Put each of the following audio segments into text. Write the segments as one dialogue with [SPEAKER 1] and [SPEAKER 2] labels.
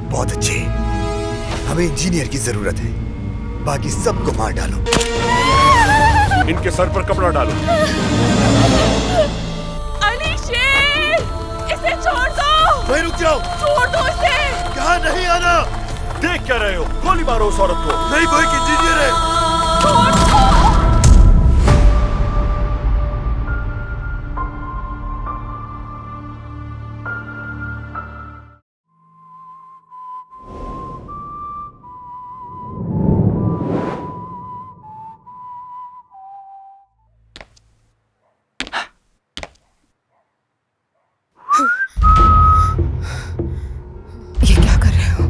[SPEAKER 1] बहुत अच्छे। हमें इंजीनियर की जरूरत है, बाकी सबको मार डालो।
[SPEAKER 2] इनके सर पर कपड़ा डालो।
[SPEAKER 3] अली शेर, इसे छोड़ दो।
[SPEAKER 1] भाई रुक जाओ।
[SPEAKER 3] छोड़ दो इसे।
[SPEAKER 1] कहाँ नहीं आना।
[SPEAKER 2] देख क्या रहे हो? गोली मारो उस औरत को।
[SPEAKER 1] नहीं, वो एक इंजीनियर है।
[SPEAKER 3] छोड़ दो।
[SPEAKER 4] ये क्या कर रहे हो?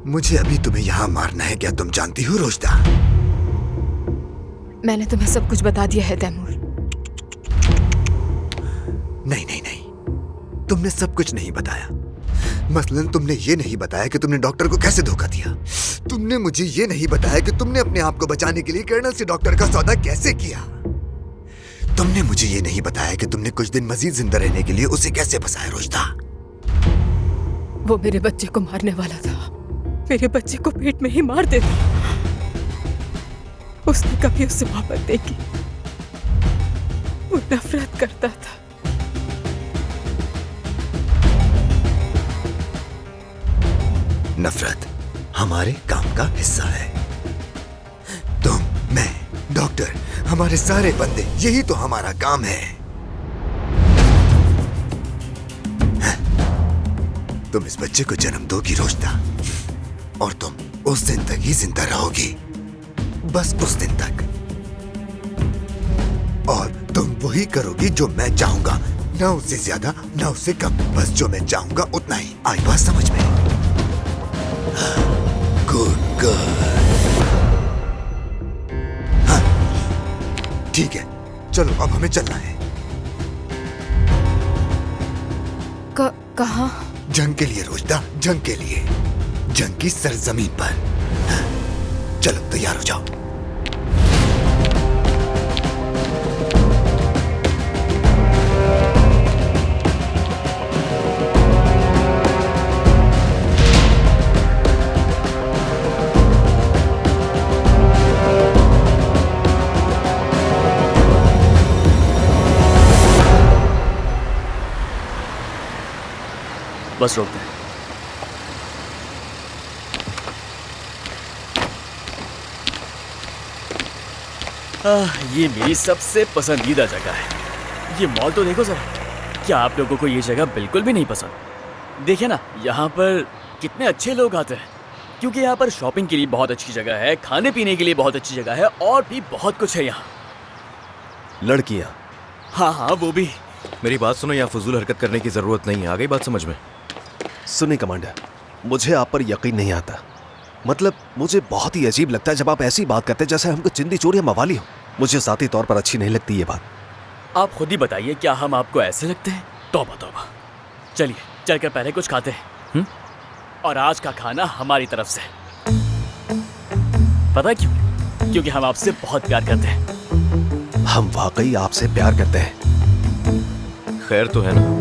[SPEAKER 1] मुझे अभी तुम्हें यहाँ मारना है, क्या तुम जानती हो रोशदा?
[SPEAKER 4] मैंने तुम्हें सब कुछ बता दिया है तैमूर।
[SPEAKER 1] नहीं नहीं नहीं, तुमने सब कुछ नहीं बताया। मसलन तुमने ये नहीं बताया कि तुमने डॉक्टर को कैसे धोखा दिया। तुमने मुझे ये नहीं बताया कि तुमने अपने आप को बचाने के लिए कर्नल से डॉक्टर का सौदा कैसे किया। तुमने मुझे ये नहीं बताया कि तुमने कुछ दिन मजीद जिंदा रहने के लिए उसे कैसे फंसाया रोशदा।
[SPEAKER 4] वो मेरे बच्चे को मारने वाला था, मेरे बच्चे को पेट में ही मार देता। उसने कभी उससे मोहब्बत नहीं की, वो नफरत करता था।
[SPEAKER 1] नफरत हमारे काम का हिस्सा है। तुम, मैं, डॉक्टर, हमारे सारे बंदे, यही तो हमारा काम है। तुम इस बच्चे को जन्म दोगी रोशदा, और तुम उस दिन तक ही जिंदा रहोगी, बस उस दिन तक। और तुम वही करोगी जो मैं चाहूंगा, ना उससे ज्यादा ना उससे कम, बस जो मैं चाहूंगा उतना ही। आई बात समझ में? Good girl. हाँ, ठीक है, चलो अब हमें चलना है।
[SPEAKER 4] कहाँ?
[SPEAKER 1] जंग के लिए रोशदा, जंग के लिए, जंग की सरजमीन पर। चलो तैयार हो जाओ।
[SPEAKER 5] बस रोक दे। ये मेरी सबसे पसंदीदा जगह है। ये मॉल तो देखो जरा, क्या आप लोगों को ये जगह बिल्कुल भी नहीं पसंद? देखिए ना, यहाँ पर कितने अच्छे लोग आते हैं, क्योंकि यहाँ पर शॉपिंग के लिए बहुत अच्छी जगह है, खाने पीने के लिए बहुत अच्छी जगह है, और भी बहुत कुछ है यहाँ।
[SPEAKER 6] लड़कियाँ?
[SPEAKER 5] हाँ हाँ, वो भी।
[SPEAKER 6] मेरी बात सुनो, यहाँ फजूल हरकत करने की जरूरत नहीं है। आ गई बात समझ में?
[SPEAKER 7] सुनिए कमांडर, मुझे आप पर यकीन नहीं आता। मतलब मुझे बहुत ही अजीब लगता है जब आप ऐसी बात करते हैं जैसे हमको चिंदी चोर या मवाली हो। मुझे ज़ाती तौर पर अच्छी नहीं लगती ये बात।
[SPEAKER 5] आप खुद ही बताइए, क्या हम आपको ऐसे लगते हैं? तौबा तौबा। चलिए चलकर पहले कुछ खाते हैं। और आज का खाना हमारी तरफ से। पता है क्यों? क्योंकि हम आपसे बहुत प्यार करते हैं।
[SPEAKER 7] हम वाकई आपसे प्यार करते हैं।
[SPEAKER 6] खैर तो है ना?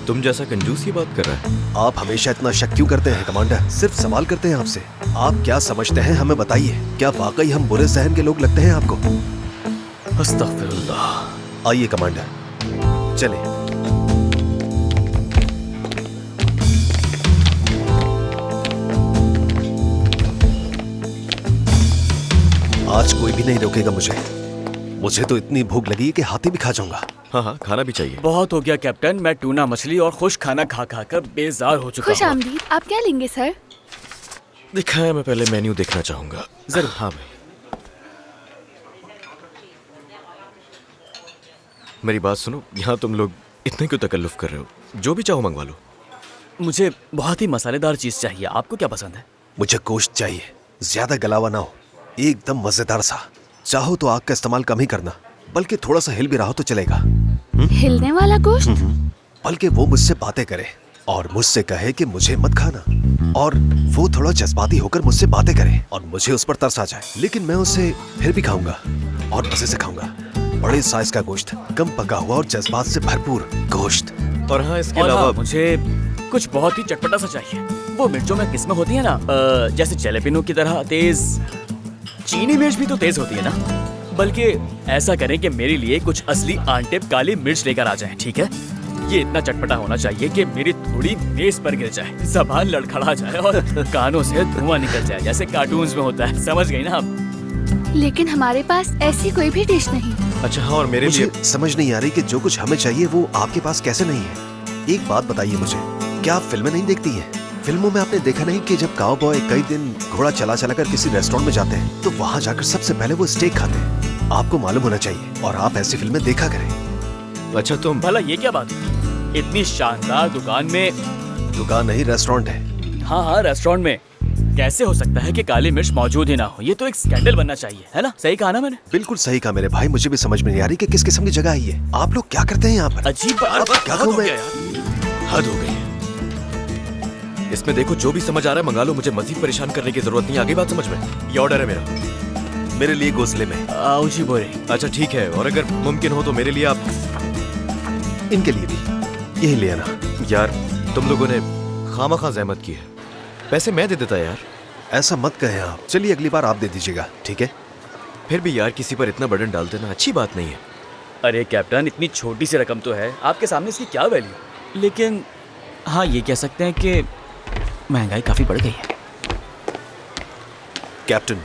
[SPEAKER 6] तुम जैसा कंजूस ये बात कर रहा है।
[SPEAKER 7] आप हमेशा इतना शक क्यों करते हैं कमांडर? सिर्फ सवाल करते हैं आपसे। आप क्या समझते हैं हमें बताइए। क्या वाकई हम बुरे जहन के लोग लगते हैं आपको?
[SPEAKER 5] अस्तगफिरुल्लाह।
[SPEAKER 7] आइए कमांडर, चले। आज कोई भी नहीं रोकेगा मुझे। मुझे तो इतनी भूख लगी कि हाथी भी खा जाऊंगा।
[SPEAKER 6] हाँ हाँ, खाना भी चाहिए।
[SPEAKER 5] बहुत हो गया कैप्टन, मैं टूना मछली और खुश खाना खा खा कर बेजार हो चुका
[SPEAKER 8] खुश
[SPEAKER 5] हूँ।
[SPEAKER 8] आमदीद। आप क्या लेंगे सर?
[SPEAKER 6] देखा है, मैं पहले मेन्यू देखना चाहूंगा।
[SPEAKER 5] जरूर।
[SPEAKER 6] हाँ भाई, मेरी बात सुनो, यहाँ तुम लोग इतने क्यों तकल्लुफ कर रहे हो? जो भी चाहो मंगवा लो।
[SPEAKER 5] मुझे बहुत ही मसालेदार चीज चाहिए। आपको क्या पसंद है?
[SPEAKER 7] मुझे गोश्त चाहिए, ज्यादा गलावा ना हो, एकदम मजेदार सा। चाहो तो आग का इस्तेमाल कम ही करना, बल्कि थोड़ा सा हिल भी रहा हो तो चलेगा।
[SPEAKER 8] हिलने वाला गोश्त?
[SPEAKER 7] बल्कि वो मुझसे बातें करे और मुझसे कहे कि मुझे मत खाना, और वो थोड़ा जज्बाती होकर मुझसे बातें करे और मुझे उस पर तरस आ जाए, लेकिन मैं उसे फिर भी खाऊंगा और मजे से खाऊंगा। बड़े साइज का गोश्त, कम पका हुआ और जज्बात से भरपूर गोश्त।
[SPEAKER 6] और हाँ, इसके
[SPEAKER 5] और
[SPEAKER 6] अलावा
[SPEAKER 5] हाँ, मुझे कुछ बहुत ही चटपटा सा चाहिए। वो मिर्चों में किस्में होती है ना, जैसे जलेबिनो की तरह तेज। चीनी मिर्च भी तो तेज होती है ना। बल्कि ऐसा करें कि मेरे लिए कुछ असली आंटे काली मिर्च लेकर आ जाएं, ठीक है? ये इतना चटपटा होना चाहिए कि मेरी थोड़ी मेज पर गिर जाए, ज़बान लड़खड़ा जाए और कानों से धुआं निकल जाए, जैसे कार्टून्स में होता है। समझ गई ना आप?
[SPEAKER 8] लेकिन हमारे पास ऐसी कोई भी डिश नहीं।
[SPEAKER 6] अच्छा हाँ, और मेरे लिए
[SPEAKER 7] मुझे समझ नहीं आ रही कि जो कुछ हमें चाहिए वो आपके पास कैसे नहीं है। एक बात बताइए मुझे, क्या आप फिल्में नहीं देखती हैं? फिल्मों में आपने देखा नहीं कि जब काउबॉय कई दिन घोड़ा चला चला कर किसी रेस्टोरेंट में जाते हैं तो वहां जाकर सबसे पहले वो स्टेक खाते हैं। आपको मालूम होना चाहिए और आप ऐसी फिल्में देखा करें।
[SPEAKER 6] अच्छा तुम
[SPEAKER 5] भला ये क्या बात है? इतनी शानदार दुकान में,
[SPEAKER 7] दुकान नहीं रेस्टोरेंट है।
[SPEAKER 5] हाँ हाँ रेस्टोरेंट में कैसे हो सकता है कि काली मिर्च मौजूद ही ना हो? ये तो एक स्कैंडल बनना चाहिए, है ना? सही कहा ना मैंने?
[SPEAKER 7] बिल्कुल सही कहा मेरे भाई, मुझे भी समझ में नहीं आ रही कि किस किस्म की जगह है ये। आप लोग क्या करते हैं यहाँ पर?
[SPEAKER 5] अजीब
[SPEAKER 7] अब क्या
[SPEAKER 6] हद
[SPEAKER 7] कहूँ
[SPEAKER 6] हो
[SPEAKER 7] मैं?
[SPEAKER 6] गया यार, हद हो गई है। इसमें देखो जो भी समझ आ रहा है मंगा लो, मुझे मजीद परेशान करने की जरूरत नहीं। आगे बात समझ में? ये ऑर्डर है मेरा,
[SPEAKER 7] मेरे लिए घोंसले में।
[SPEAKER 5] आओ जी बोरे।
[SPEAKER 6] अच्छा ठीक है, और अगर मुमकिन हो तो मेरे लिए आप
[SPEAKER 7] इनके लिए भी यही ले आना।
[SPEAKER 6] यार तुम लोगों ने खामखा जहमत की है, पैसे मैं दे देता यार।
[SPEAKER 7] ऐसा मत कहें आप। चलिए अगली बार आप दे दीजिएगा, ठीक है?
[SPEAKER 6] फिर भी यार किसी पर इतना बर्डन डाल देना अच्छी बात नहीं है।
[SPEAKER 5] अरे कैप्टन, इतनी छोटी सी रकम तो है, आपके सामने इसकी क्या वैल्यू? लेकिन हाँ, ये कह सकते हैं कि महंगाई काफी बढ़ गई है।
[SPEAKER 7] कैप्टन,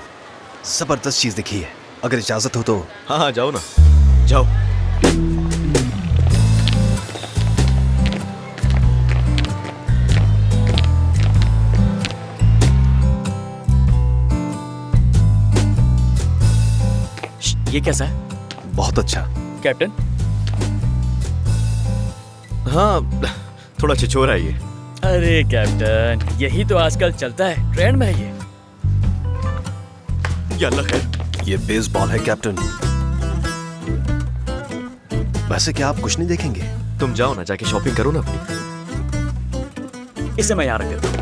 [SPEAKER 7] जबरदस्त चीज दिखी है, अगर इजाजत हो तो।
[SPEAKER 6] हाँ हाँ जाओ ना, जाओ।
[SPEAKER 5] ये कैसा है
[SPEAKER 7] बहुत अच्छा।
[SPEAKER 5] कैप्टन?
[SPEAKER 6] हाँ थोड़ा छिछोरा है ये।
[SPEAKER 5] अरे कैप्टन, यही तो आजकल चलता है, ट्रेंड में है ये।
[SPEAKER 6] या अल्लाह खैर।
[SPEAKER 7] ये बेसबॉल है कैप्टन। वैसे क्या आप कुछ नहीं देखेंगे?
[SPEAKER 6] तुम जाओ ना, जाके शॉपिंग करो ना अपनी।
[SPEAKER 5] इसे मैं यहाँ रख देता हूँ।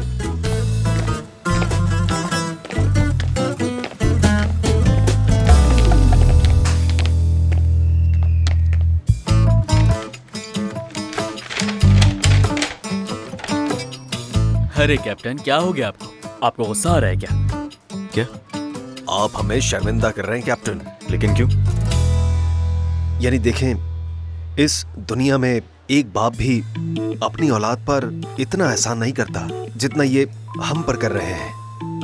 [SPEAKER 5] अरे कैप्टन, क्या हो गया आपको? आपको गुस्सा आ रहा है क्या?
[SPEAKER 6] क्या?
[SPEAKER 7] आप हमें शर्मिंदा कर रहे हैं कैप्टन।
[SPEAKER 6] लेकिन क्यों?
[SPEAKER 7] यानी देखें, इस दुनिया में एक बाप भी अपनी औलाद पर इतना एहसान नहीं करता जितना ये हम पर कर रहे हैं।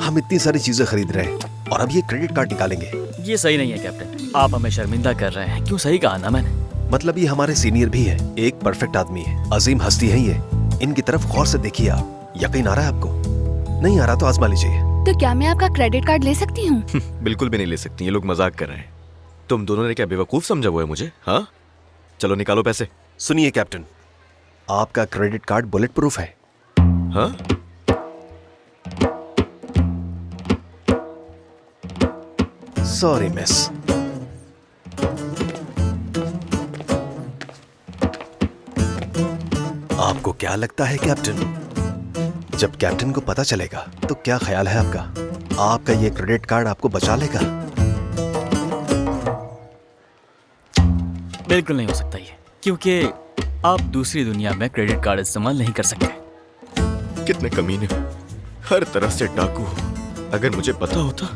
[SPEAKER 7] हम इतनी सारी चीजें खरीद रहे हैं और अब ये क्रेडिट कार्ड निकालेंगे।
[SPEAKER 5] ये सही नहीं है कैप्टन, आप हमें शर्मिंदा कर रहे हैं। क्यों? सही कहा ना मैंने।
[SPEAKER 7] मतलब ये हमारे सीनियर भी है, एक परफेक्ट आदमी है, अजीम हस्ती है ये। इनकी तरफ गौर से देखिए आप। यकीन आ रहा है आपको? नहीं आ रहा तो आजमा लीजिए।
[SPEAKER 8] तो क्या मैं आपका क्रेडिट कार्ड ले सकती हूँ?
[SPEAKER 6] बिल्कुल भी नहीं ले सकती, ये लोग मजाक कर रहे हैं। तुम दोनों ने क्या बेवकूफ समझा हुआ है मुझे? हाँ चलो निकालो पैसे।
[SPEAKER 7] सुनिए कैप्टन, आपका क्रेडिट कार्ड बुलेट प्रूफ है।
[SPEAKER 6] हाँ
[SPEAKER 7] सॉरी मिस। आपको क्या लगता है कैप्टन, जब कैप्टन को पता चलेगा तो क्या ख्याल है आपका? आपका ये क्रेडिट कार्ड आपको बचा लेगा?
[SPEAKER 5] बिल्कुल नहीं हो सकता ये, क्योंकि आप दूसरी दुनिया में क्रेडिट कार्ड इस्तेमाल नहीं कर सकते।
[SPEAKER 6] कितने कमीने हो, हर तरफ से डाकू हो। अगर मुझे पता होता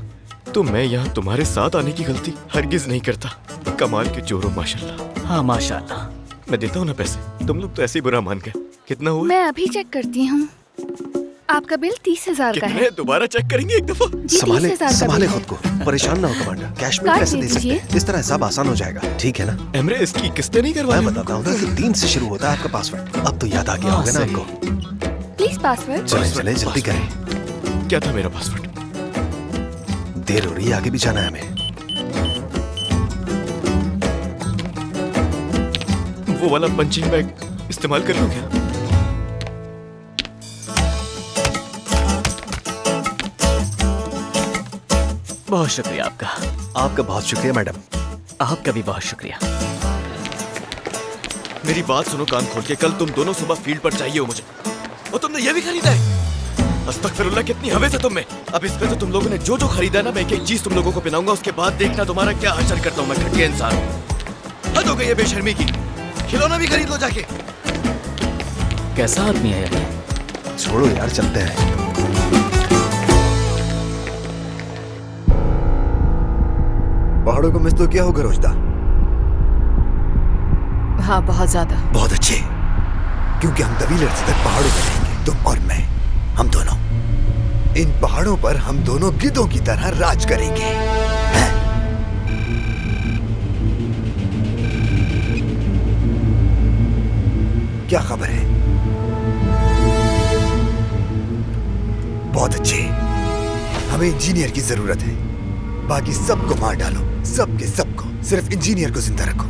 [SPEAKER 6] तो मैं यहाँ तुम्हारे साथ आने की गलती हरगिज नहीं करता। कमाल के चोर हो माशाल्लाह।
[SPEAKER 5] हाँ माशाल्लाह।
[SPEAKER 6] मैं देता हूँ ना पैसे, तुम लोग तो ऐसे ही बुरा मान गए। कितना हुआ?
[SPEAKER 8] मैं अभी चेक करती हूँ। आपका बिल 30,000 का है।
[SPEAKER 6] कितने? दोबारा चेक करेंगे एक दफा।
[SPEAKER 8] जी,
[SPEAKER 7] संभाले
[SPEAKER 8] 30,000 का
[SPEAKER 7] संभाले
[SPEAKER 8] बिल है।
[SPEAKER 7] खुद को, परेशान ना हो कमांडर। कैश में
[SPEAKER 8] कार्ड
[SPEAKER 7] पैसे
[SPEAKER 8] दे
[SPEAKER 7] दे सकते
[SPEAKER 8] दीजिए।
[SPEAKER 7] हैं, इस तरह हिसाब आसान हो जाएगा, ठीक है ना?
[SPEAKER 6] एमरे इसकी किस्तें नहीं करवा?
[SPEAKER 7] मैं बताता हूँ ना कि 3 से शुरू होता है आपका पासवर्ड। अब तो याद आ गया होगा ना
[SPEAKER 5] सही।
[SPEAKER 7] आपको?
[SPEAKER 8] Please password.
[SPEAKER 7] चले चले जल्दी करें,
[SPEAKER 6] क्या था मेरा पासवर्ड?
[SPEAKER 7] देर हो रही है, आगे भी जाना है हमें।
[SPEAKER 6] वो वाला पंचिंग बैग इस्तेमाल कर लो क्या?
[SPEAKER 5] बहुत शुक्रिया आपका।
[SPEAKER 7] आपका बहुत शुक्रिया मैडम।
[SPEAKER 5] आपका भी बहुत शुक्रिया।
[SPEAKER 6] मेरी बात सुनो कान खोल के, कल तुम दोनों सुबह फील्ड पर चाहिए हो मुझे। और तुमने ये भी खरीदा है? अस्तगफिरुल्लाह, कितनी हवस है तुम में। अब इसमें तो तुम लोगों ने जो जो खरीदा है ना, मैं एक एक चीज तुम लोगों को पहनाऊंगा, उसके बाद देखना तुम्हारा क्या हशर करता हूँ मैं। घटिया इंसान हूँ।
[SPEAKER 7] हद हो गई है बेशर्मी की। खिलौना भी खरीद लो जाके।
[SPEAKER 5] कैसा आदमी है ये?
[SPEAKER 7] छोड़ो यार, चलते हैं।
[SPEAKER 1] पहाड़ों को मिस तो किया होगा रोजदा?
[SPEAKER 4] हाँ, बहुत ज्यादा।
[SPEAKER 1] बहुत अच्छे, क्योंकि हम तभी लड़ते तक पहाड़ों में रहेंगे, तुम और मैं, हम दोनों। इन पहाड़ों पर हम दोनों गिद्धों की तरह राज करेंगे, हैं? क्या खबर है? बहुत अच्छे। हमें इंजीनियर की जरूरत है। बाकी सबको मार डालो, सबके सबको, सिर्फ इंजीनियर को जिंदा रखो।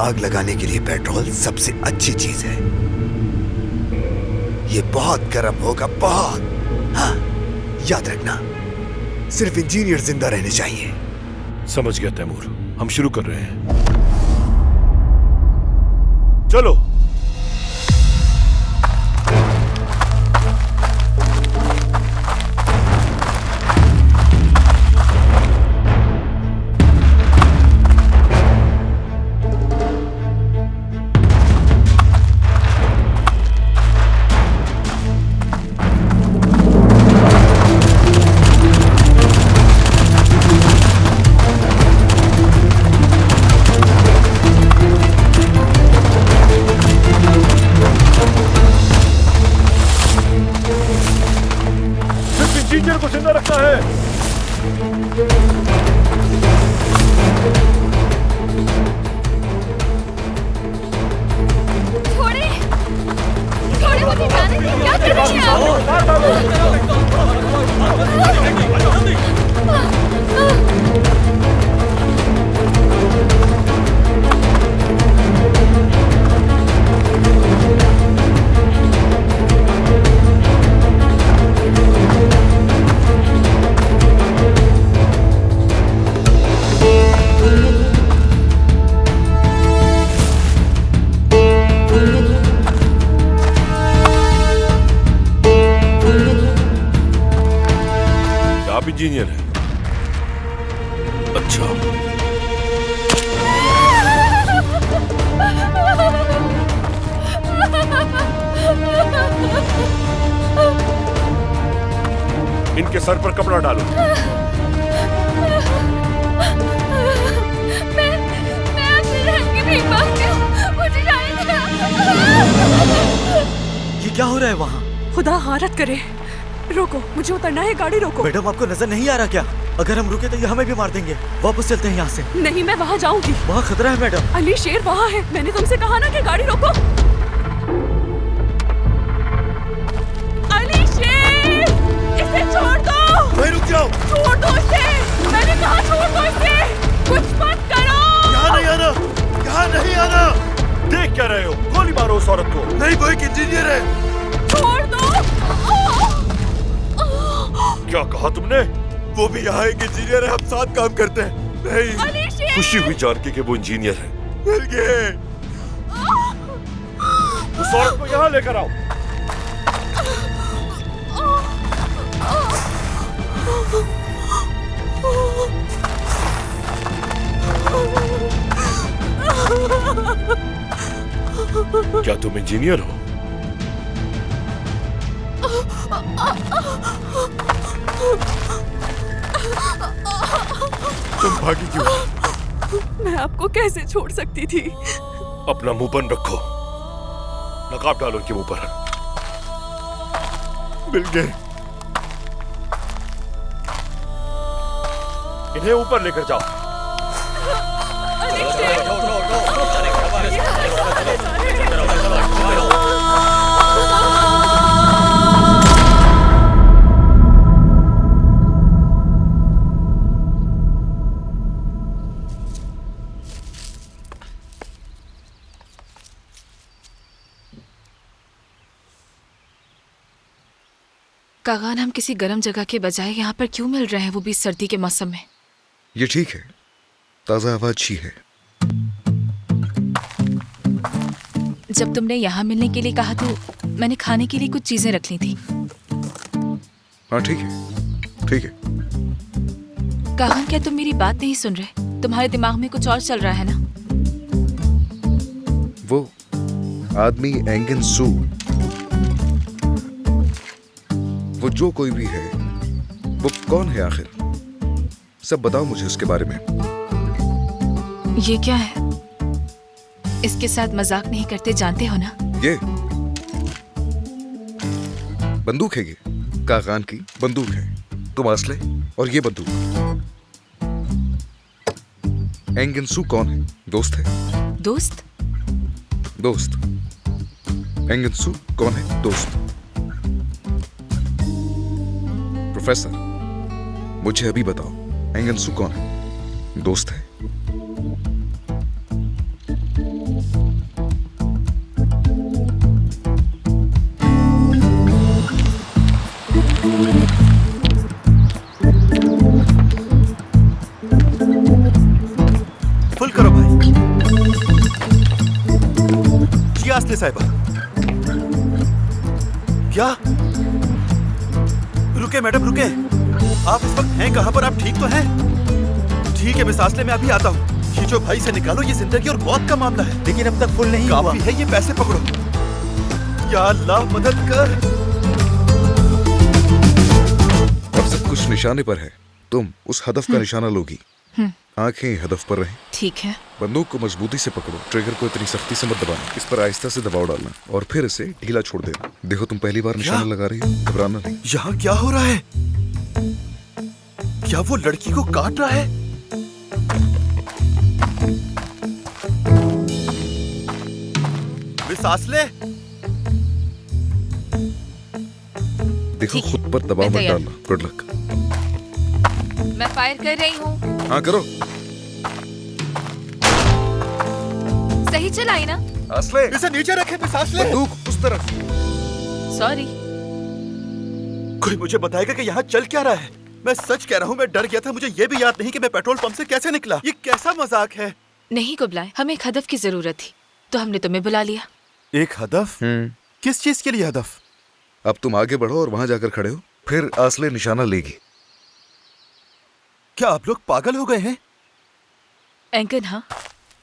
[SPEAKER 1] आग लगाने के लिए पेट्रोल सबसे अच्छी चीज है। ये बहुत गर्म होगा, बहुत। हाँ, याद रखना, सिर्फ इंजीनियर जिंदा रहने चाहिए।
[SPEAKER 2] समझ गया तैमूर, हम शुरू कर रहे हैं। चलो। इंजीनियर को जिंदा रखना है।
[SPEAKER 8] छोड़े, छोड़े मुझे जाने दे। क्या कर रही हैं
[SPEAKER 2] आप इंजीनियर हैं? अच्छा। इनके सर पर कपड़ा डालो।
[SPEAKER 8] मैं आपसे रह के नहीं पाऊंगी, मुझे जाने दो।
[SPEAKER 9] ये क्या हो रहा है वहाँ?
[SPEAKER 4] खुदा हारत करे। रोको, मुझे उतरना है, गाड़ी रोको।
[SPEAKER 9] मैडम, आपको नजर नहीं आ रहा क्या? अगर हम रुके तो ये हमें भी मार देंगे। वापस चलते हैं यहाँ से।
[SPEAKER 4] नहीं, मैं वहाँ जाऊंगी।
[SPEAKER 9] वहाँ खतरा है मैडम।
[SPEAKER 4] अली शेर वहाँ है। मैंने तुमसे कहा ना कि गाड़ी रोको। अली शेर, इसे छोड़ दो।
[SPEAKER 2] भाई रुक जाओ।
[SPEAKER 4] छोड़ दो इसे। मैंने कहा छोड़ दो इसे। कुछ मत करो।
[SPEAKER 2] यहाँ नहीं आना, यहाँ नहीं आना। देख क्या रहे हो? गोली मारो उस औरत को। नहीं, वो एक इंजीनियर है।
[SPEAKER 4] छोड़ दो।
[SPEAKER 2] क्या कहा तुमने? वो भी यहाँ एक इंजीनियर है, हम साथ काम करते हैं। नहीं, खुशी हुई जान के कि वो इंजीनियर है। मिल गए। उस औरत को यहाँ लेकर आओ। क्या तुम इंजीनियर हो? तुम भागी क्यों?
[SPEAKER 4] मैं आपको कैसे छोड़ सकती थी?
[SPEAKER 2] अपना मुंह बंद रखो। नकाब डालो इनके मुंह पर। मिल गए। इन्हें ऊपर लेकर जाओ।
[SPEAKER 3] कागान, हम किसी गर्म जगह के बजाय यहाँ पर क्यों मिल रहे हैं, वो भी सर्दी के मौसम में?
[SPEAKER 1] ये ठीक है, ताज़ा हवा अच्छी है।
[SPEAKER 3] जब तुमने यहाँ मिलने के लिए कहा तो मैंने खाने के लिए कुछ चीजें रख ली थी।
[SPEAKER 1] हाँ ठीक है, ठीक है।
[SPEAKER 3] कागान, क्या तुम मेरी बात नहीं सुन रहे? तुम्हारे दिमाग में कुछ और चल रहा है ना?
[SPEAKER 10] वो आदमी एंगन सू, वो जो कोई भी है, वो कौन है आखिर? सब बताओ मुझे उसके बारे में।
[SPEAKER 3] ये क्या है? इसके साथ मजाक नहीं करते, जानते हो ना?
[SPEAKER 10] ये बंदूक है, ये कागान की बंदूक है। तुम असले और ये बंदूक। एंगन सू कौन है? दोस्त है?
[SPEAKER 3] दोस्त?
[SPEAKER 10] दोस्त। एंगन सू कौन है? दोस्त। प्रोफेसर, मुझे अभी बताओ, एंगन सू कौन है? दोस्त है?
[SPEAKER 9] फुल करो भाई। जी आसले साहिबा। क्या? रुके मैडम, रुके। आप इस वक्त हैं कहां पर? आप ठीक तो हैं? ठीक है मिस आसले, मैं अभी आता हूँ। ये जो भाई से निकालो, ये जिंदगी और मौत का मामला है। लेकिन अब तक फुल नहीं हुआ। काफी है, ये पैसे पकड़ो। या अल्लाह मदद कर।
[SPEAKER 10] अब सब कुछ निशाने पर है। तुम उस हदफ का निशाना लोगी। आंखें हदफ पर रहें।
[SPEAKER 3] ठीक है।
[SPEAKER 10] बंदूक को मजबूती से पकड़ो, ट्रिगर को इतनी सख्ती से मत दबाना, इस पर आहिस्ता से दबाव डालना और फिर इसे ढीला छोड़ देना। देखो तुम पहली बार निशाना लगा रही हो, घबराना नहीं।
[SPEAKER 9] यहाँ क्या हो रहा है? क्या वो लड़की को काट रहा है? मिस आसले,
[SPEAKER 10] देखो खुद पर दबाव मत डालना। Good luck.
[SPEAKER 3] मैं फायर कर रही हूँ।
[SPEAKER 10] हाँ करो।
[SPEAKER 3] सही चलाई ना?
[SPEAKER 10] आसले,
[SPEAKER 9] इसे नीचे रखे मिस आसले।
[SPEAKER 10] बंदूक उस तरफ।
[SPEAKER 3] सॉरी।
[SPEAKER 9] कोई मुझे बताएगा कि यहाँ चल क्या रहा है? मैं सच कह रहा हूँ, मैं डर गया था। मुझे ये भी याद नहीं कि मैं पेट्रोल पंप से कैसे निकला। ये कैसा मजाक है?
[SPEAKER 3] नहीं कुबलाई, हमें एक हदफ की जरूरत थी तो हमने तुम्हें बुला लिया।
[SPEAKER 9] एक हदफ? किस चीज के लिए हदफ?
[SPEAKER 10] अब तुम आगे बढ़ो और वहां जाकर खड़े हो, फिर आसले निशाना लेगी।
[SPEAKER 9] क्या आप लोग पागल हो गए हैं?
[SPEAKER 3] एंकन, हाँ,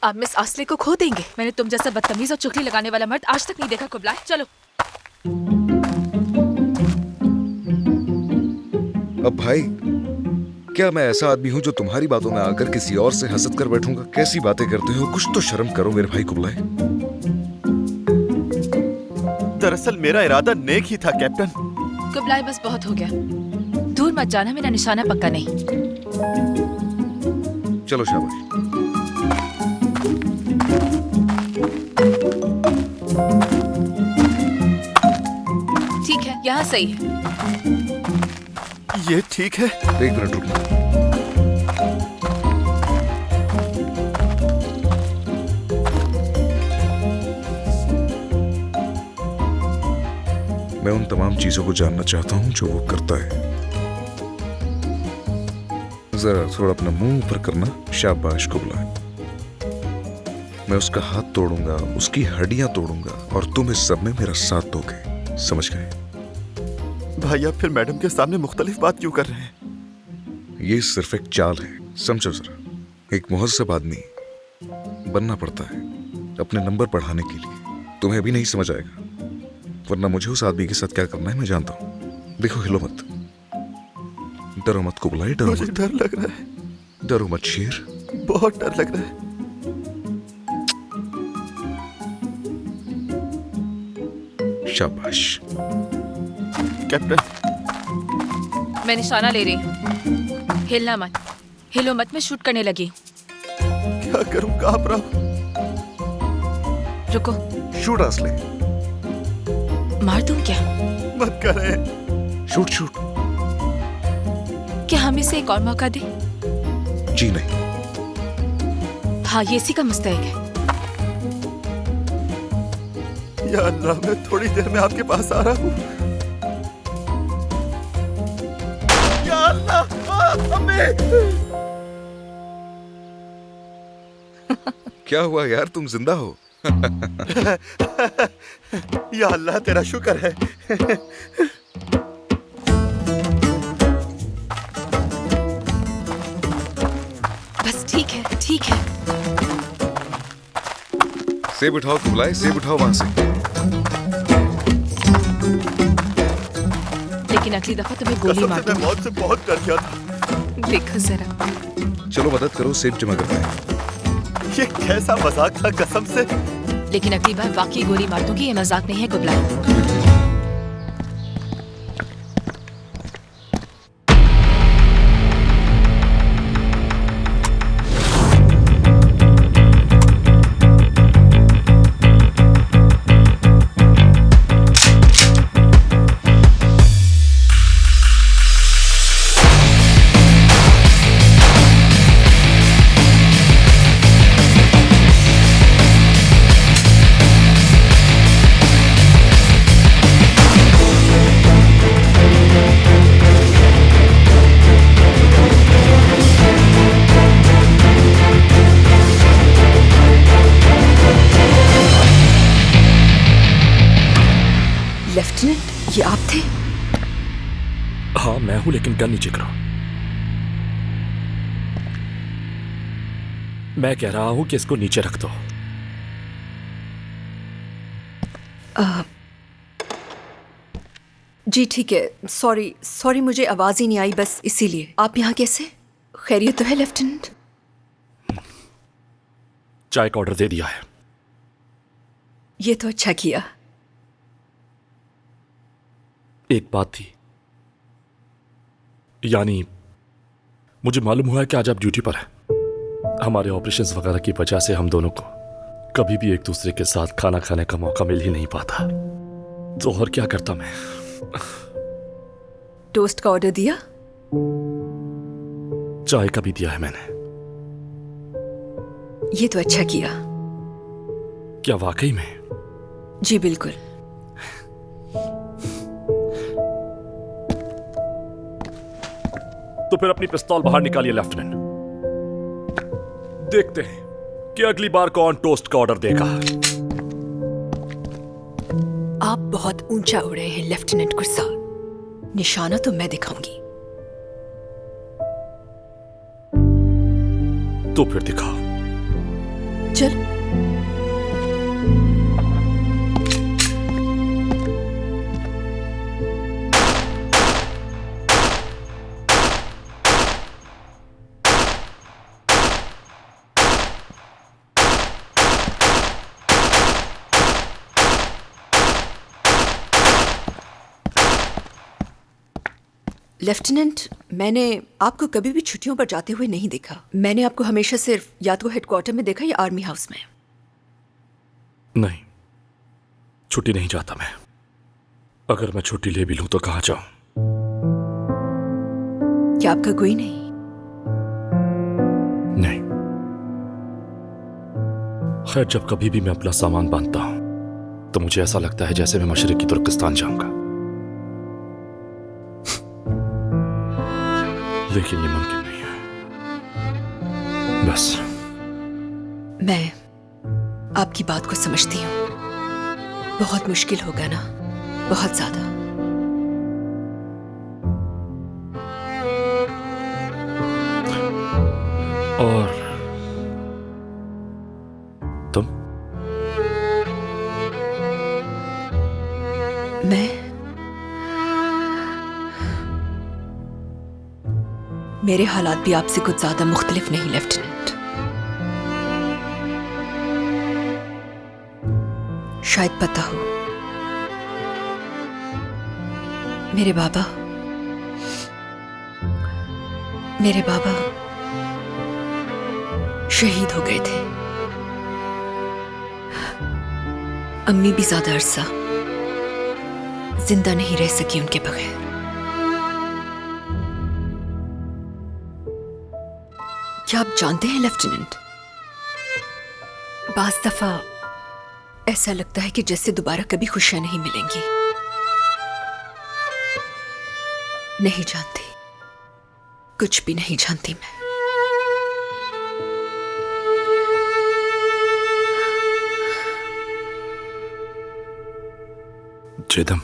[SPEAKER 3] आप मिस आसले को खो देंगे। मैंने तुम जैसा बदतमीज और चुगली लगाने वाला मर्द आज तक नहीं देखा कुबलाई। चलो।
[SPEAKER 10] अब भाई, क्या मैं ऐसा आदमी हूँ जो तुम्हारी बातों में आकर किसी और से हंसत कर बैठूंगा? कैसी बातें करते हो? कुछ तो शर्म करो मेरे भाई कुबलाई।
[SPEAKER 9] दरअसल मेरा इरादा नेक ही था कैप्टन।
[SPEAKER 3] कुबलाई, बस बहुत हो गया। दूर मत जाना, मेरा निशाना पक्का नहीं।
[SPEAKER 10] चलो शाबाश।
[SPEAKER 3] ठीक है, यहाँ सही है।
[SPEAKER 9] ये ठीक है।
[SPEAKER 10] एक मिनट रुकना। मैं उन तमाम चीजों को जानना चाहता हूं जो वो करता है। जरा थोड़ा अपना मुंह ऊपर करना। शाबाश कुबलाई। मैं उसका हाथ तोड़ूंगा, उसकी हड्डियां तोड़ूंगा और तुम इस सब में मेरा साथ दोगे। समझ गए?
[SPEAKER 9] भाई आप फिर मैडम के सामने मुख्तलिफ बात क्यों कर रहे हैं?
[SPEAKER 10] ये सिर्फ एक चाल है, समझो जरा। एक मुहज्जब आदमी बनना पड़ता है अपने नंबर बढ़ाने के लिए। तुम्हें अभी नहीं समझ आएगा, वरना मुझे उस आदमी के साथ क्या करना है मैं जानता हूँ। देखो, हिलो मत, डरो मत कुबलाई, डरो
[SPEAKER 9] मुझे
[SPEAKER 10] मत।
[SPEAKER 9] डर लग रहा है।
[SPEAKER 10] डरो मत शेर।
[SPEAKER 9] बहुत डर लग रहा है।
[SPEAKER 10] शाबाश।
[SPEAKER 9] कैप्टन,
[SPEAKER 3] मैं निशाना ले रही हूँ। हिलना मत, हिलो मत, मैं शूट करने लगी हूँ।
[SPEAKER 9] क्या करूं, कांप रहा हूं।
[SPEAKER 3] रुको।
[SPEAKER 10] शूट आसले।
[SPEAKER 3] मार दूं क्या?
[SPEAKER 9] मत करें।
[SPEAKER 10] Shoot shoot.
[SPEAKER 3] क्या हम इसे एक और मौका दें?
[SPEAKER 10] जी नहीं।
[SPEAKER 3] हाँ, ये इसी का मुस्तैक है।
[SPEAKER 9] या अल्लाह, मैं थोड़ी देर में आपके पास आ रहा हूँ। या अल्लाह, अम्मी!
[SPEAKER 10] क्या हुआ यार, तुम जिंदा हो?
[SPEAKER 9] या अल्लाह, तेरा शुक्र है।
[SPEAKER 3] बस ठीक है।
[SPEAKER 10] सेब उठाओ कुबलाई, सेब उठाओ वहां से।
[SPEAKER 3] लेकिन अगली दफा तुम्हें गोली मार दूंगी।
[SPEAKER 9] मौत से बहुत डर गया था।
[SPEAKER 3] देखो जरा,
[SPEAKER 10] चलो मदद करो, सेब जमा करते हैं।
[SPEAKER 9] ये कैसा मजाक था कसम से।
[SPEAKER 3] लेकिन अगली बार वाकई गोली मार दूंगी, ये मजाक नहीं है कुबलाई।
[SPEAKER 4] लेफ्टिनेंट, ये आप थे?
[SPEAKER 2] हाँ मैं हूं, लेकिन गन नीचे करो। मैं कह रहा हूं कि इसको नीचे रख दो।
[SPEAKER 4] जी ठीक है। सॉरी मुझे आवाज ही नहीं आई, बस इसीलिए। आप यहाँ कैसे? खैरियत तो है लेफ्टिनेंट?
[SPEAKER 2] चाय का ऑर्डर दे दिया है।
[SPEAKER 4] ये तो अच्छा किया।
[SPEAKER 2] एक बात थी, यानी मुझे मालूम हुआ है कि आज आप ड्यूटी पर हैं। हमारे ऑपरेशंस वगैरह की वजह से हम दोनों को कभी भी एक दूसरे के साथ खाना खाने का मौका मिल ही नहीं पाता। तो और क्या करता मैं।
[SPEAKER 4] टोस्ट का ऑर्डर दिया?
[SPEAKER 2] चाय का भी दिया है मैंने।
[SPEAKER 4] ये तो अच्छा किया।
[SPEAKER 2] क्या वाकई में?
[SPEAKER 4] जी बिल्कुल।
[SPEAKER 2] तो फिर अपनी पिस्तौल बाहर निकालिए लेफ्टिनेंट। देखते हैं कि अगली बार कौन टोस्ट का ऑर्डर देगा।
[SPEAKER 4] आप बहुत ऊंचा उड़े हैं लेफ्टिनेंट गुस्सा। निशाना तो मैं दिखाऊंगी।
[SPEAKER 2] तो फिर दिखाओ।
[SPEAKER 4] चल। लेफ्टिनेंट, मैंने आपको कभी भी छुट्टियों पर जाते हुए नहीं देखा। मैंने आपको हमेशा सिर्फ या तो हेडक्वार्टर में देखा या आर्मी हाउस में।
[SPEAKER 2] नहीं, छुट्टी नहीं जाता मैं। अगर मैं छुट्टी ले भी लूं तो कहां जाऊं?
[SPEAKER 4] क्या आपका कोई नहीं?
[SPEAKER 2] नहीं। खैर, जब कभी भी मैं अपना सामान बांधता हूं तो मुझे ऐसा लगता है जैसे मैं मशरकी तुर्किस्तान जाऊंगा। लेकिन ये मुमकिन नहीं है। बस
[SPEAKER 4] मैं आपकी बात को समझती हूँ। बहुत मुश्किल होगा ना, बहुत ज्यादा।
[SPEAKER 2] और तुम?
[SPEAKER 4] मैं? मेरे हालात भी आपसे कुछ ज्यादा मुख्तलिफ नहीं लेफ्टिनेंट। शायद पता हो, मेरे बाबा शहीद हो गए थे। अम्मी भी ज्यादा अरसा जिंदा नहीं रह सकी उनके बगैर। क्या आप जानते हैं लेफ्टिनेंट, बास दफा ऐसा लगता है कि जैसे दोबारा कभी खुशियां नहीं मिलेंगी। नहीं जानती, कुछ भी नहीं जानती मैं।
[SPEAKER 2] चेतम,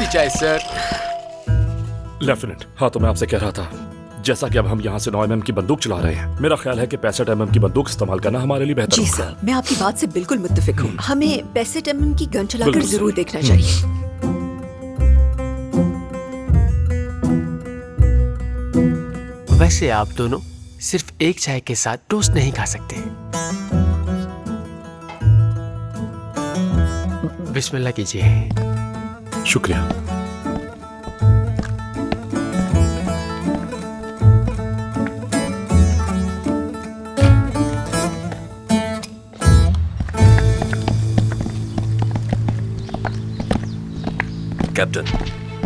[SPEAKER 11] भी चाहे सर।
[SPEAKER 2] लेफ्टिनेंट, हाँ तो मैं आपसे कह रहा था, जैसा कि अब हम यहाँ से 9 mm की बंदूक चला रहे हैं, मेरा ख्याल है कि 65 mm की बंदूक इस्तेमाल करना हमारे लिए बेहतर
[SPEAKER 4] जी
[SPEAKER 2] होगा।
[SPEAKER 4] सर, मैं आपकी बात से बिल्कुल मुत्तफिक हूँ। हमें 65 mm की गन चलाकर
[SPEAKER 2] बिल्कुल
[SPEAKER 4] जरूर देखना चाहिए।
[SPEAKER 11] वैसे आप दोनों सिर्फ एक चाय के साथ टोस्ट नहीं खा सकते। बिस्मिल्लाह कीजिए।
[SPEAKER 2] शुक्रिया।
[SPEAKER 7] कैप्टन,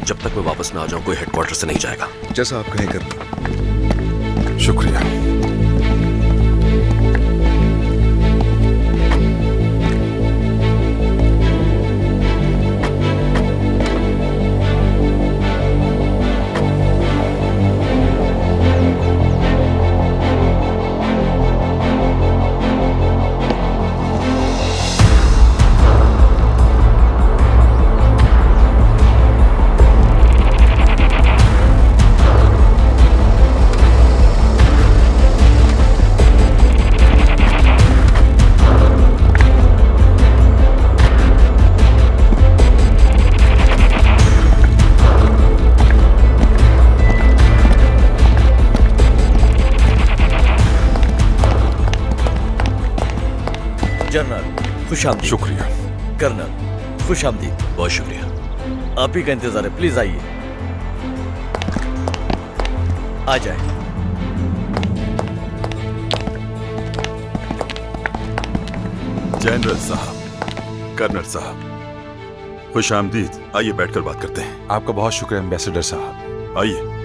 [SPEAKER 7] जब तक मैं वापस ना आ जाऊं कोई हेडक्वार्टर से नहीं जाएगा।
[SPEAKER 10] जैसा आप कहें कर। शुक्रिया।
[SPEAKER 5] खुशामदीद।
[SPEAKER 10] शुक्रिया।
[SPEAKER 5] कर्नल खुशामदीद।
[SPEAKER 7] बहुत शुक्रिया।
[SPEAKER 5] आप ही का इंतजार है, प्लीज आइए। आ जाए।
[SPEAKER 9] जनरल साहब, कर्नल साहब, खुश आमदीद। आइए बैठकर बात करते हैं।
[SPEAKER 10] आपका बहुत शुक्रिया एम्बेसडर साहब।
[SPEAKER 9] आइए।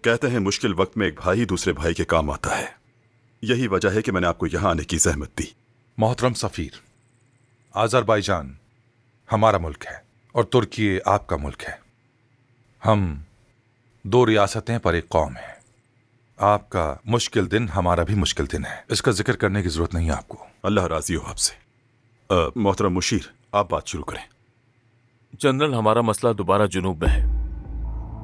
[SPEAKER 9] कहते हैं मुश्किल वक्त में एक भाई दूसरे भाई के काम आता है। यही वजह है कि मैंने आपको यहां आने की जहमत दी।
[SPEAKER 10] मोहतरम सफीर, आज़रबाईजान हमारा मुल्क है और तुर्की आपका मुल्क है। हम 2 रियासतें पर एक कौम है। आपका मुश्किल दिन हमारा भी मुश्किल दिन है, इसका जिक्र करने की जरूरत नहीं है आपको।
[SPEAKER 9] अल्लाह राजी हो आपसे। मोहतरम मुशीर, आप बात शुरू करें।
[SPEAKER 2] जनरल, हमारा मसला दोबारा जुनूब में है।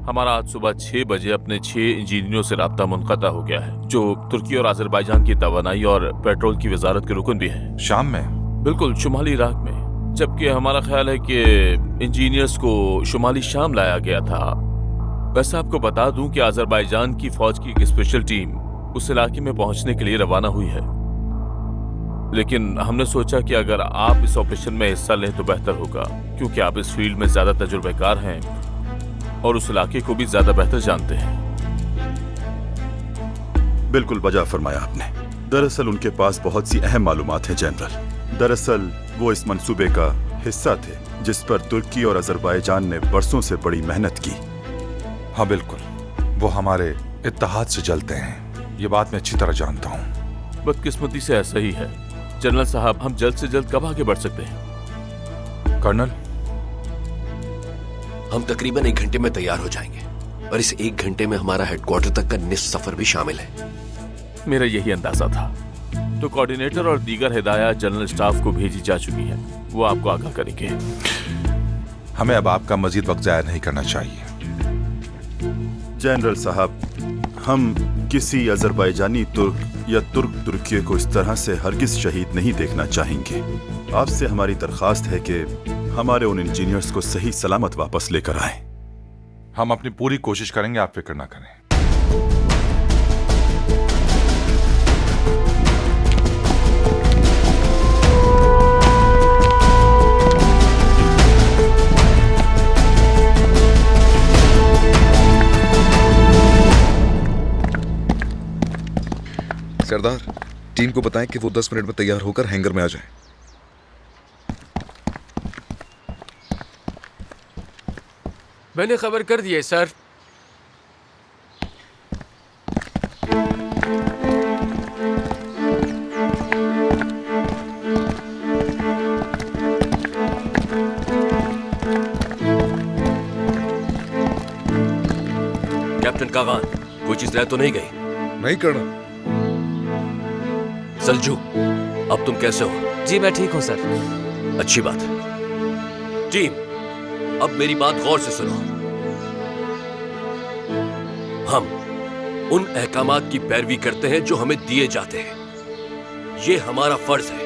[SPEAKER 2] हमारा आज सुबह 6 बजे अपने 6 इंजीनियरों से राब्ता मुनक़ता हो गया है, जो तुर्की और आज़रबाईजान की तवानाई और पेट्रोल की वजारत के रुकन भी हैं।
[SPEAKER 10] शाम में?
[SPEAKER 2] बिल्कुल, शुमाली इराक में। जबकि हमारा ख्याल है कि इंजीनियर्स को शुमाली शाम लाया गया था। वैसे आपको बता दूं कि आज़रबाईजान की फौज की एक स्पेशल टीम उस इलाके में पहुंचने के लिए रवाना हुई है, लेकिन हमने सोचा कि अगर आप इस ऑपरेशन में हिस्सा लें तो बेहतर होगा, क्योंकि आप इस फील्ड में ज्यादा तजुर्बेकार हैं और उस इलाके को भी ज्यादा बेहतर जानते हैं।
[SPEAKER 9] बिल्कुल वजह फरमाया आपने। दरअसल उनके पास बहुत सी अहम मालूमात हैं जनरल। दरअसल वो इस मंसूबे का हिस्सा थे जिस पर तुर्की और अज़रबाईजान ने बरसों से बड़ी मेहनत की।
[SPEAKER 10] हाँ बिल्कुल, वो हमारे इत्तेहाद से जलते हैं, ये बात मैं अच्छी तरह जानता हूँ।
[SPEAKER 2] बदकिस्मती से ऐसा ही है। जनरल साहब, हम जल्द से जल्द कब आगे बढ़ सकते हैं?
[SPEAKER 7] कर्नल, हम तकरीबन 1 घंटे में तैयार हो जाएंगे और इस 1 घंटे में हमारा हेडक्वार्टर तक का निस्फ सफर भी शामिल है।
[SPEAKER 2] मेरा यही अंदाजा था। तो कोऑर्डिनेटर और दीगर हिदायत जनरल स्टाफ को भेजी जा चुकी है, वो आपको आगाह करेंगे।
[SPEAKER 10] हमें अब आपका मजीद वक्त जाया नहीं करना चाहिए।
[SPEAKER 9] जनरल साहब, हम किसी अज़रबाईजानी तुर्क या तुर्क तुर्की को इस तरह से हरगिज शहीद नहीं देखना चाहेंगे। आपसे हमारी दरख्वास्त है कि हमारे उन इंजीनियर्स को सही सलामत वापस लेकर आएं।
[SPEAKER 10] हम अपनी पूरी कोशिश करेंगे, आप फिक्र ना करें। सरदार, टीम को बताएं कि वो 10 मिनट में तैयार होकर हैंगर में आ जाएं।
[SPEAKER 11] मैंने खबर कर दी है सर।
[SPEAKER 7] कैप्टन कागान, कोई चीज रह तो नहीं गई?
[SPEAKER 10] नहीं कर्नल।
[SPEAKER 12] सल्जू, अब तुम कैसे हो?
[SPEAKER 11] जी मैं ठीक हूँ सर।
[SPEAKER 12] अच्छी बात है। टीम, अब मेरी बात गौर से सुनो। हम उन अहकामात की पैरवी करते हैं जो हमें दिए जाते हैं, ये हमारा फर्ज है।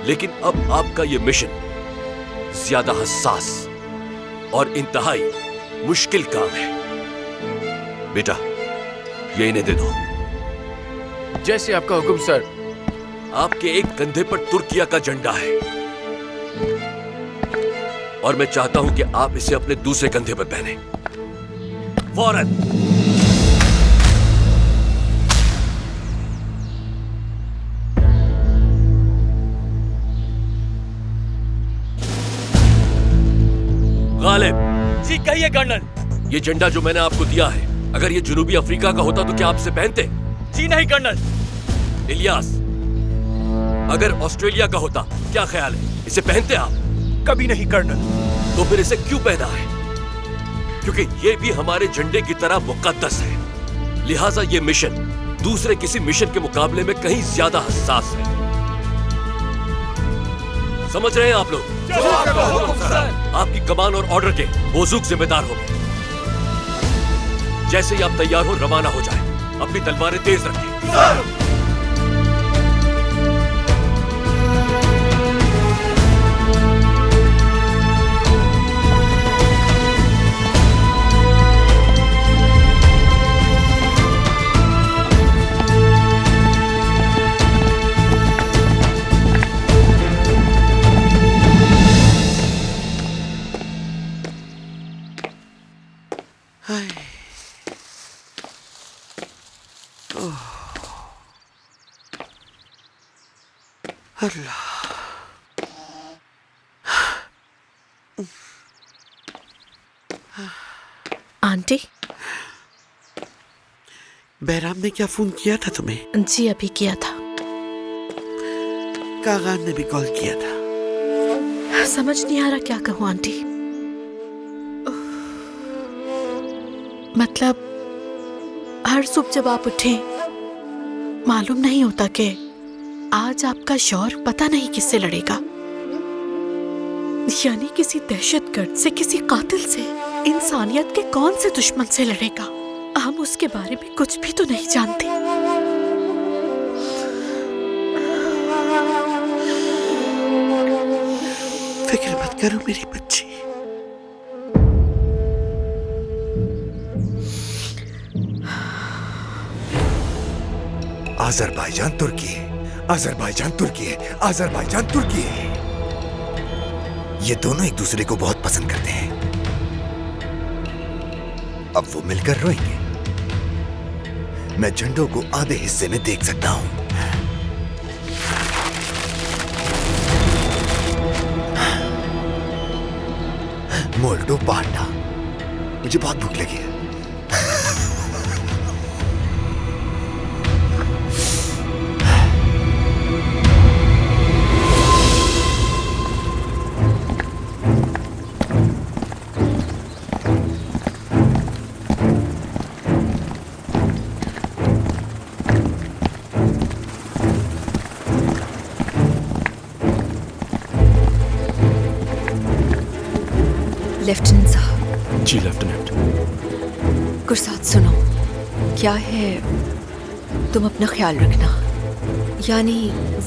[SPEAKER 12] लेकिन अब आपका ये मिशन ज्यादा हसास और इंतहाई मुश्किल काम है। बेटा, ये इन्हें दे दो।
[SPEAKER 11] जैसे आपका हुक्म सर।
[SPEAKER 12] आपके एक कंधे पर तुर्किया का झंडा है और मैं चाहता हूं कि आप इसे अपने दूसरे कंधे पर पहने फौरन। गालिब।
[SPEAKER 5] जी कहिए कर्नल।
[SPEAKER 12] ये झंडा जो मैंने आपको दिया है, अगर ये जनूबी अफ्रीका का होता तो क्या आप इसे पहनते?
[SPEAKER 5] जी नहीं कर्नल।
[SPEAKER 12] इलियास, अगर ऑस्ट्रेलिया का होता क्या ख्याल है, इसे पहनते आप?
[SPEAKER 9] कभी नहीं कर्नल।
[SPEAKER 12] तो फिर इसे क्यों पहना है? क्योंकि ये भी हमारे झंडे की तरह मुकद्दस है। लिहाजा ये मिशन दूसरे किसी मिशन के मुकाबले में कहीं ज्यादा हसास है। समझ रहे हैं आप लोग? आपकी कमान और ऑर्डर के वोजूक जिम्मेदार होंगे। जैसे ही आप तैयार हो, रवाना हो जाए। अपनी तलवारें तेज रखिए।
[SPEAKER 13] आंटी,
[SPEAKER 14] बहराम ने क्या फोन किया था तुम्हें?
[SPEAKER 13] जी अभी किया था।
[SPEAKER 14] कागान ने भी कॉल किया था।
[SPEAKER 13] समझ नहीं आ रहा क्या कहूँ आंटी। मतलब हर सुबह जब आप उठे, मालूम नहीं होता कि आज आपका शौहर पता नहीं किससे लड़ेगा, यानी किसी दहशतगर्द से, किसी कातिल से, इंसानियत के कौन से दुश्मन से लड़ेगा। हम उसके बारे में कुछ भी तो नहीं जानते।
[SPEAKER 14] फिक्र मत करो मेरी बच्ची।
[SPEAKER 1] आज़रबाईजान तुर्की है, आज़रबाईजान तुर्की है, आज़रबाईजान तुर्की है। ये दोनों एक दूसरे को बहुत पसंद करते हैं। अब वो मिलकर रोएंगे। मैं झंडों को आधे हिस्से में देख सकता हूं। मोल्टो पार्टा, मुझे बहुत भूख लगी है।
[SPEAKER 4] लेफ्टिनेंट साहब।
[SPEAKER 2] जी लेफ्टिनेंट।
[SPEAKER 4] गुरसात सुनो, क्या है, तुम अपना ख्याल रखना। यानी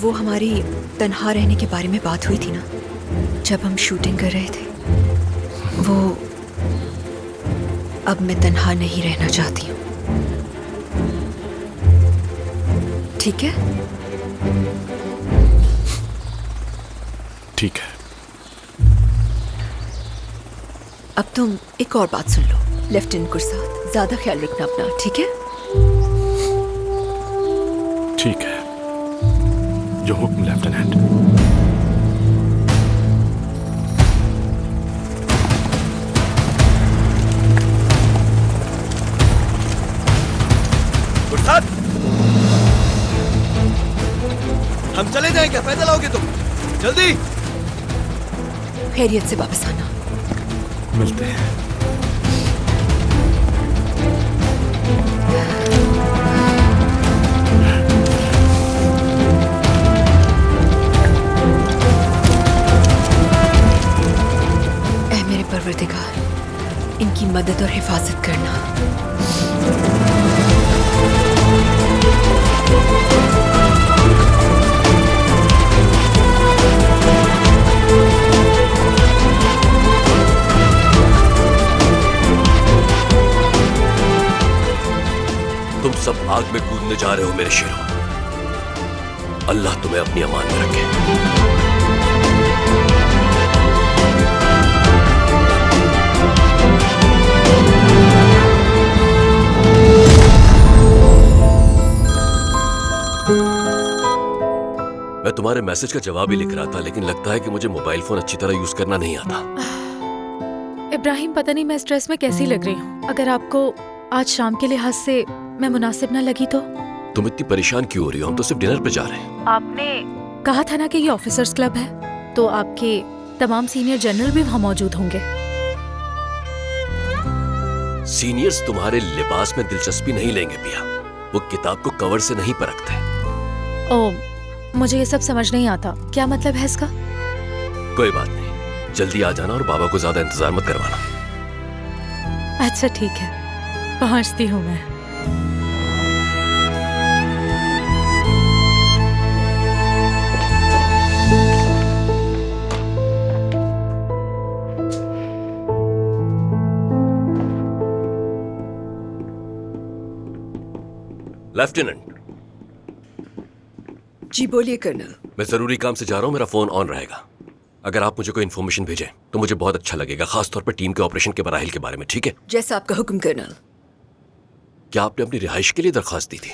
[SPEAKER 4] वो हमारी तन्हा रहने के बारे में बात हुई थी ना, जब हम शूटिंग कर रहे थे, वो अब मैं तन्हा नहीं रहना चाहती हूँ। ठीक है?
[SPEAKER 2] ठीक है।
[SPEAKER 4] अब तुम एक और बात सुन लो लेफ्टिनेंट गुरसात, ज्यादा ख्याल रखना अपना, ठीक है?
[SPEAKER 2] ठीक है, जो हुक्म लेफ्टिनेंट।
[SPEAKER 9] गुरसात, हम चले जाएं क्या? पैदल आओगे तुम? जल्दी।
[SPEAKER 4] खैरियत से वापस आना।
[SPEAKER 2] मिलते हैं।
[SPEAKER 4] मदद और हिफाजत करना।
[SPEAKER 12] तुम सब आग में कूदने जा रहे हो मेरे शेरों। अल्लाह तुम्हें अपनी अमान में रखे। मैं तुम्हारे मैसेज का जवाब ही लिख रहा था, लेकिन लगता है कि मुझे मोबाइल फोन अच्छी तरह यूज करना नहीं आता।
[SPEAKER 3] इब्राहिम, पता नहीं मैं स्ट्रेस में कैसी लग रही हूँ। अगर आपको आज शाम के लिहाज से मैं मुनासिब ना लगी तो?
[SPEAKER 12] तुम इतनी परेशान क्यों हो रही हो? हम तो सिर्फ डिनर पे जा रहे हैं।
[SPEAKER 3] आपने कहा था ना कि ये ऑफिसर्स क्लब है, तो आपके तमाम सीनियर जनरल भी वहाँ मौजूद होंगे।
[SPEAKER 12] सीनियर्स तुम्हारे लिबास में दिलचस्पी नहीं लेंगे पिया। वो किताब को कवर से नहीं परखते।
[SPEAKER 3] ओह, मुझे ये सब समझ नहीं आता। क्या मतलब है इसका?
[SPEAKER 12] कोई बात नहीं, जल्दी आ जाना और बाबा को ज्यादा इंतजार मत करवाना।
[SPEAKER 3] अच्छा ठीक है, पहुंचती हूँ मैं।
[SPEAKER 12] लेफ्टिनेंट।
[SPEAKER 4] जी बोलिए कर्नल।
[SPEAKER 12] मैं जरूरी काम से जा रहा हूँ, मेरा फोन ऑन रहेगा। अगर आप मुझे कोई इन्फॉर्मेशन भेजें तो मुझे बहुत अच्छा लगेगा, खासतौर पर टीम के ऑपरेशन के मराहिल के बारे में। ठीक है?
[SPEAKER 4] जैसा आपका हुक्म कर्नल।
[SPEAKER 12] क्या आपने अपनी रिहाइश के लिए दरखास्त दी थी?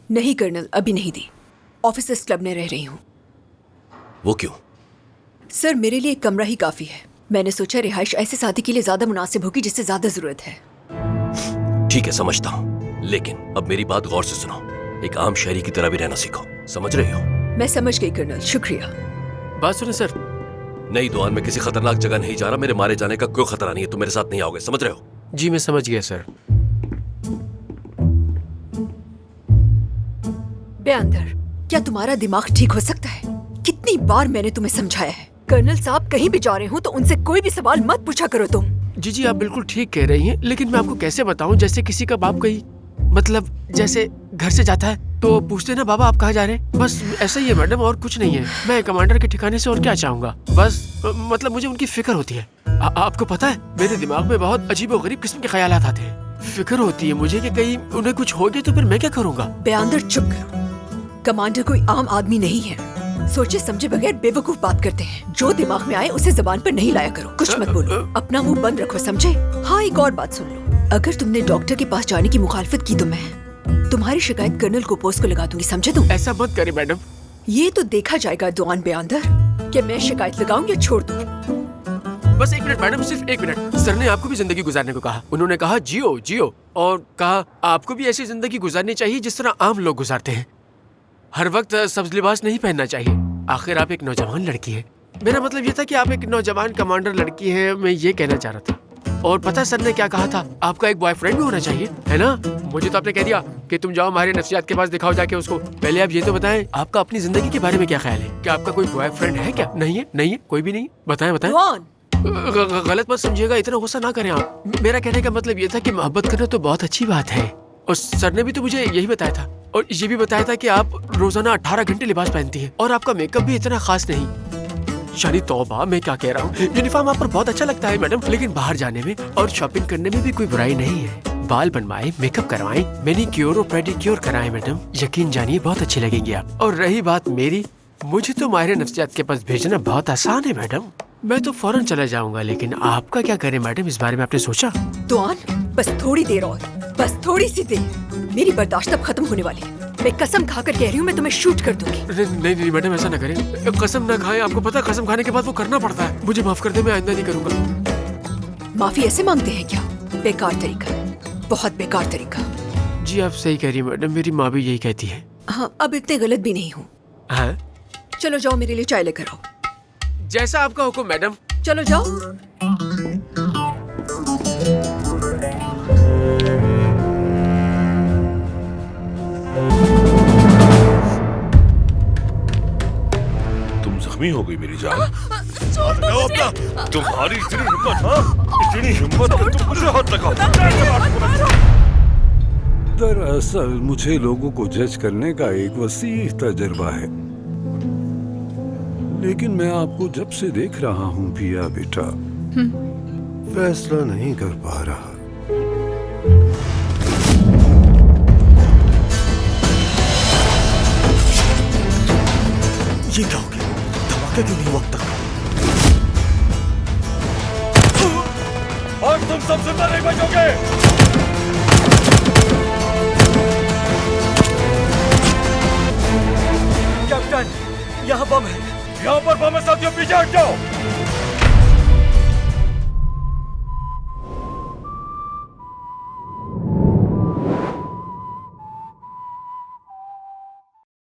[SPEAKER 4] नहीं कर्नल, अभी नहीं दी। ऑफिसर्स क्लब में रह रही हूँ।
[SPEAKER 12] वो क्यों?
[SPEAKER 4] सर, मेरे लिए एक कमरा ही काफी है। मैंने सोचा रिहाइश ऐसे साथी के लिए ज्यादा मुनासिब होगी जिससे ज्यादा जरूरत है।
[SPEAKER 12] ठीक है, समझता हूँ, लेकिन अब मेरी बात गौर से सुनो। एक आम शहरी की तरह भी रहना सीखो, समझ रही हो?
[SPEAKER 4] मैं समझ गई कर्नल, शुक्रिया।
[SPEAKER 5] बात सुने सर।
[SPEAKER 12] नहीं दुआन, मैं किसी खतरनाक जगह नहीं जा रहा। मेरे मारे जाने का कोई खतरा नहीं है। तुम मेरे साथ नहीं आओगे, समझ रहे हो?
[SPEAKER 11] जी मैं समझ गया सर।
[SPEAKER 4] बेअंदर, क्या तुम्हारा दिमाग ठीक हो सकता है? कितनी बार मैंने तुम्हें समझाया है, कर्नल साहब कहीं भी जा रहे हो तो उनसे कोई भी सवाल मत पूछा करो तुम।
[SPEAKER 11] जी आप बिल्कुल ठीक कह रही हैं, लेकिन मैं आपको कैसे बताऊं? जैसे किसी का बाप कहीं मतलब जैसे घर से जाता है तो पूछते ना बाबा आप कहाँ जा रहे हैं, बस ऐसा ही है मैडम, और कुछ नहीं है। मैं कमांडर के ठिकाने से और क्या चाहूंगा, बस मतलब मुझे उनकी फिक्र होती है। आपको पता है मेरे दिमाग में बहुत अजीबोगरीब किस्म के ख्यालात आते हैं। फिक्र होती है मुझे कि कहीं उन्हें कुछ हो गया तो फिर मैं क्या करूँगा।
[SPEAKER 4] बेअंदर चुप करो। कमांडर कोई आम आदमी नहीं है। सोचे समझे बगैर बेवकूफ बात करते हैं। जो दिमाग में आए उसे जबान पर नहीं लाया करो। कुछ मत बोलो, अपना मुंह बंद रखो, समझे? हाँ, एक और बात सुन लो। अगर तुमने डॉक्टर के पास जाने की मुखालफत की तो मैं तुम्हारी शिकायत कर्नल को पोस्ट को लगा दूंगी, समझे तुम?
[SPEAKER 11] ऐसा मत करे मैडम।
[SPEAKER 4] ये तो देखा जाएगा दुआन बेअंदर कि मैं शिकायत लगाऊं या छोड़ दूं।
[SPEAKER 11] बस 1 मिनट मैडम, सिर्फ 1 मिनट। सर ने आपको भी जिंदगी गुजारने को कहा। उन्होंने कहा जियो जियो, और कहा आपको भी ऐसी जिंदगी गुजारनी चाहिए जिस तरह आम लोग गुजारते हैं। हर वक्त सब्ज लिबास नहीं पहनना चाहिए। आखिर आप एक नौजवान लड़की है। मेरा मतलब ये था कि आप एक नौजवान कमांडर लड़की है, मैं ये कहना चाह रहा था। और पता सर ने क्या कहा था, आपका एक बॉयफ्रेंड भी होना चाहिए, है ना? मुझे तो आपने कह दिया कि तुम जाओ माहिर नफ्सियात के पास दिखाओ जाके उसको। पहले आप ये तो बताएं आपका अपनी जिंदगी के बारे में क्या ख्याल है? क्या आपका कोई बॉयफ्रेंड है क्या? नहीं है? नहीं है? कोई भी नहीं? बताएं बताएं। गलत मत समझिएगा, इतना गुस्सा ना करें आप। मेरा कहने का मतलब ये था कि मोहब्बत करना तो बहुत अच्छी बात है, और सर ने भी तो मुझे यही बताया था। और ये भी बताया था कि आप रोजाना 18 घंटे लिबास पहनती हैं, और आपका मेकअप भी इतना खास नहीं। शानी तौबा, मैं क्या कह रहा हूँ। यूनिफॉर्म आप पर बहुत अच्छा लगता है मैडम, लेकिन बाहर जाने में और शॉपिंग करने में भी कोई बुराई नहीं है। बाल बनवाएं, मेकअप करवाएं, मैनीक्योर और पेडिक्योर कराएं मैडम, यकीन जानिए बहुत अच्छी लगेंगी आप। और रही बात मेरी, मुझे तो माहिर नफ्सियात के पास भेजना बहुत आसान है मैडम। मैं तो फौरन चला जाऊंगा, लेकिन आपका क्या करें मैडम, इस बारे में आपने सोचा?
[SPEAKER 4] दुआन, बस थोड़ी देर और, बस थोड़ी सी देर। मेरी बर्दाश्त अब खत्म होने वाली है। मैं कसम खाकर कह रही हूँ, मैं तुम्हें शूट कर दूंगी।
[SPEAKER 11] नहीं मैडम, ऐसा ना करें। कसम ना खाएं, आपको पता कसम खाने के बाद वो करना पड़ता है। मुझे माफ कर दे, मैं आइंदा नहीं करूंगा।
[SPEAKER 4] माफी ऐसे मांगते हैं क्या? बेकार तरीका, बहुत बेकार तरीका।
[SPEAKER 11] जी आप सही कह रही है मैडम, मेरी माँ भी यही कहती है।
[SPEAKER 4] हाँ, अब इतने गलत भी नहीं हूँ।
[SPEAKER 11] हाँ?
[SPEAKER 4] चलो जाओ, मेरे लिए चाय लेकर आओ।
[SPEAKER 11] जैसा आपका हुक्म मैडम।
[SPEAKER 4] चलो जाओ।
[SPEAKER 10] तुम जख्मी
[SPEAKER 15] जख्मी हो गई मेरी जान।
[SPEAKER 3] छोड़ दो मुझे।
[SPEAKER 15] तुम्हारी इतनी हिम्मत, हाँ? इतनी हिम्मत कि तुम मुझे हाथ लगाओ।
[SPEAKER 16] दरअसल मुझे लोगों को जज करने का एक वसीह तजुर्बा है, लेकिन मैं आपको जब से देख रहा हूँ पिया बेटा, फैसला नहीं कर पा रहा।
[SPEAKER 9] ये क्या हो गया? धमाका क्यों नहीं हुआ अब तक?
[SPEAKER 15] और तुम सब जिंदा नहीं बचोगे।
[SPEAKER 5] कैप्टन, यहाँ बम है।
[SPEAKER 15] यहाँ पर बम है साथियों, पीछे हट जाओ।